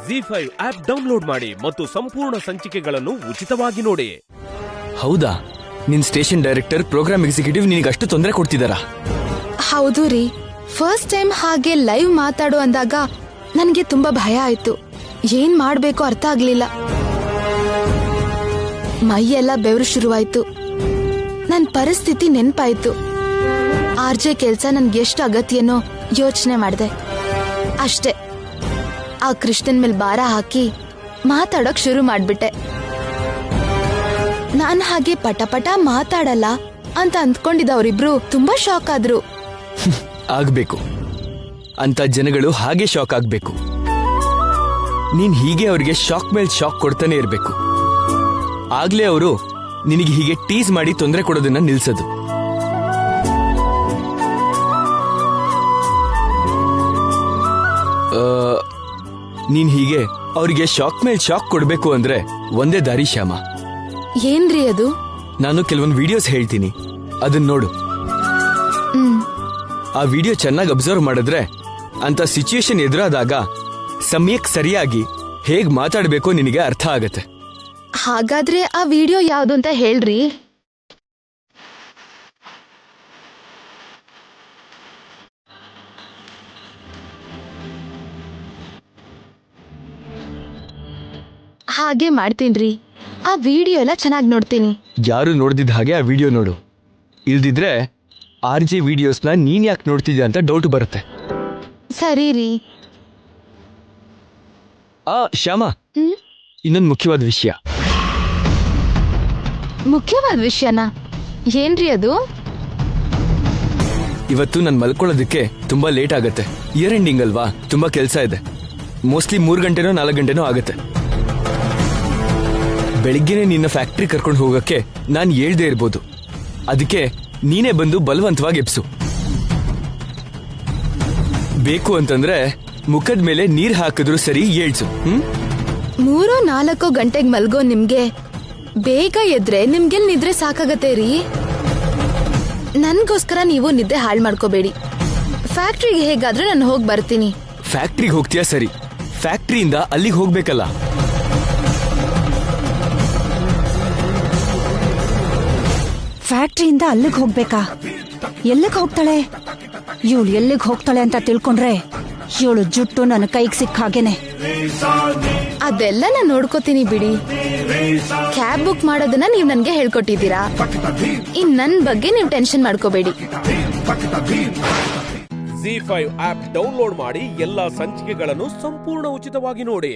ಜಿ5 app download ಮಾಡಿ ಮತ್ತು ಸಂಪೂರ್ಣ ಸಂಚಿಕೆಗಳನ್ನು ಉಚಿತವಾಗಿ ನೋಡಿ. ಹೌದಾ? ನಿನ್ ಸ್ಟೇಷನ್ ಡೈರೆಕ್ಟರ್, ಪ್ರೋಗ್ರಾಮ್ ಎಕ್ಸಿಕ್ಯೂಟಿವ್ ನಿನಗೆ ಅಷ್ಟು ತೊಂದರೆ ಕೊಡ್ತಿದಾರಾ? ಹೌದು ರೀ. ಫಸ್ಟ್ ಟೈಮ್ ಹಾಗೆ ಲೈವ್ ಮಾತಾಡು ಅಂದಾಗ ನನ್ಗೆ ತುಂಬಾ ಭಯ ಆಯ್ತು. ಏನ್ ಮಾಡ್ಬೇಕು ಅರ್ಥ ಆಗ್ಲಿಲ್ಲ. ಮೈಯೆಲ್ಲ ಬೆವರು ಶುರುವಾಯ್ತು. ನನ್ ಪರಿಸ್ಥಿತಿ ನೆನ್ಪಾಯ್ತು. ಆರ್ಜೆ ಕೆಲ್ಸ ನನ್ಗೆ ಎಷ್ಟು ಅಗತ್ಯನೋ ಯೋಚನೆ ಮಾಡ್ದೆ. ಅಷ್ಟೇ, ಆ ಕೃಷ್ಣನ್ ಮೇಲ್ ಭಾರ ಹಾಕಿ ಮಾತಾಡೋಕ್ ಶುರು ಮಾಡ್ಬಿಟ್ಟೆ. ನಾನ್ ಹಾಗೆ ಪಟ ಮಾತಾಡಲ್ಲ ಅಂತ ಅಂದ್ಕೊಂಡಿದ್ದವರಿಬ್ರು ತುಂಬಾ ಶಾಕ್ ಆದ್ರು. ಆಗ್ಬೇಕು ಅಂತ ಜನಗಳು ಹಾಗೆ ಶಾಕ್ ಆಗ್ಬೇಕು. ನೀನ್ ಹೀಗೆ ಅವ್ರಿಗೆ ಶಾಕ್ ಮೇಲ್ ಶಾಕ್ ಕೊಡ್ತಾನೆ ಇರ್ಬೇಕು. ಆಗ್ಲೇ ಅವರು ನಿನಗೆ ಹೀಗೆ ಟೀಸ್ ಮಾಡಿ ತೊಂದರೆ ಕೊಡೋದನ್ನ ನಿಲ್ಸದು. ನೀನ್ ಹೀಗೆ ಅವ್ರಿಗೆ ಶಾಕ್ ಮೇಲ್ ಶಾಕ್ ಕೊಡ್ಬೇಕು ಅಂದ್ರೆ ಒಂದೇ ದಾರಿ ಶ್ಯಾಮ. ಏನ್ರಿ ಅದು? ನಾನು ಕೆಲವೊಂದು ವಿಡಿಯೋಸ್ ಹೇಳ್ತೀನಿ, ಅದನ್ನ ನೋಡು. ಆ ವಿಡಿಯೋ ಚೆನ್ನಾಗಿ ಅಬ್ಸರ್ವ್ ಮಾಡಿದ್ರೆ ಅಂತ ಸಿಚುಯೇಷನ್ ಎದುರಾದಾಗ ಸಮಯಕ್ಕೆ ಸರಿಯಾಗಿ ಹೇಗ್ ಮಾತಾಡ್ಬೇಕು ನಿನಗೆ ಅರ್ಥ ಆಗತ್ತೆ. ಹಾಗಾದ್ರೆ ಆ ವಿಡಿಯೋ ಯಾವ್ದು ಅಂತ ಹೇಳ್ರಿ. ಹಾಗೆ ಮಾಡ್ತೀನ್ರಿ. ಆ ವಿಡಿಯೋ ಎಲ್ಲ ಚೆನ್ನಾಗಿ ನೋಡ್ತೀನಿ. ಯಾರು ನೋಡ್ದಿದ್ದ ಹಾಗೆ ಆ ವಿಡಿಯೋ ನೋಡು. ಇಲ್ದಿದ್ರೆ RJ ವಿಡಿಯೋಸ್ನ ನೀನ್ ಯಾಕೆ ನೋಡ್ತಿದ್ಯಾ ಅಂತ ಡೌಟ್ ಬರುತ್ತೆ. ಸರಿ ರೀ. ಶ್ಯಾಮ, ಇನ್ನೊಂದು ಮುಖ್ಯವಾದ ವಿಷಯ. ಮುಖ್ಯವಾದ ವಿಷಯನಾ? ಏನ್ರಿ ಅದು? ಇವತ್ತು ನಾನು ಮಲ್ಕೊಳ್ಳೋದಕ್ಕೆ ತುಂಬಾ ಲೇಟ್ ಆಗತ್ತೆ. ಇಯರ್ ಎಂಡಿಂಗ್ ಅಲ್ವಾ, ತುಂಬಾ ಕೆಲಸ ಇದೆ. ಮೋಸ್ಟ್ಲಿ 3 ಗಂಟೆನೋ 4 ಗಂಟೆನೋ ಆಗತ್ತೆ. ಬೆಳಿಗ್ಗೆನೆ ನಿನ್ನ ಫ್ಯಾಕ್ಟ್ರಿ ಕರ್ಕೊಂಡು ಹೋಗಕ್ಕೆ ನಾನು ಹೇಳ್ದೇ ಇರ್ಬೋದು. ಅದಕ್ಕೆ ನೀನೇ ಬಂದು ಬಲವಂತವಾಗಿ ಎಬ್ಸು. ಬೇಕು ಅಂತಂದ್ರೆ ಮುಖದ ಮೇಲೆ ನೀರ್ ಹಾಕಿದ್ರು ಸರಿ, ಏಳ್ಸು. 3-4 ಗಂಟೆಗೆ ಮಲ್ಗೋ ನಿಮ್ಗೆ ಬೇಗ ಎದ್ರೆ ನಿಮ್ಗೆಲ್ ನಿದ್ರೆ ಸಾಕಾಗತ್ತೆ ರೀ. ನನ್ಗೋಸ್ಕರ ನೀವು ನಿದ್ದೆ ಹಾಳು ಮಾಡ್ಕೋಬೇಡಿ. ಫ್ಯಾಕ್ಟ್ರಿಗೆ ಹೇಗಾದ್ರೂ ನಾನು ಹೋಗಿ ಬರ್ತೀನಿ. ಫ್ಯಾಕ್ಟ್ರಿಗೆ ಹೋಗ್ತೀಯಾ ಸರಿ, ಫ್ಯಾಕ್ಟ್ರಿಯಿಂದ ಅಲ್ಲಿಗೆ ಹೋಗ್ಬೇಕಲ್ಲ. ಫ್ಯಾಕ್ಟ್ರಿಯಿಂದ ಅಲ್ಲಿಗೆ ಹೋಗ್ಬೇಕಾ? ಎಲ್ಲಿಗೆ ಹೋಗ್ತಾಳೆ ಇವಳು? ಎಲ್ಲಿಗೆ ಹೋಗ್ತಾಳೆ ಅಂತ ತಿಳ್ಕೊಂಡ್ರೆ ಇವಳು ಜುಟ್ಟು ನನ್ನ ಕೈಗೆ ಸಿಕ್ಕ ಹಾಗೇನೆ. ಅದೆಲ್ಲ ನಾನು ನೋಡ್ಕೋತೀನಿ ಬಿಡಿ. ಕ್ಯಾಬ್ ಬುಕ್ ಮಾಡೋದನ್ನ ನೀವು ನನ್ಗೆ ಹೇಳ್ಕೊಟ್ಟಿದ್ದೀರಾ. ಇನ್ ನನ್ ಬಗ್ಗೆ ನೀವು ಟೆನ್ಷನ್ ಮಾಡ್ಕೋಬೇಡಿ. ಜಿ5 ಆಪ್ ಡೌನ್ಲೋಡ್ ಮಾಡಿ ಎಲ್ಲಾ ಸಂಚಿಕೆಗಳನ್ನು ಸಂಪೂರ್ಣ ಉಚಿತವಾಗಿ ನೋಡಿ.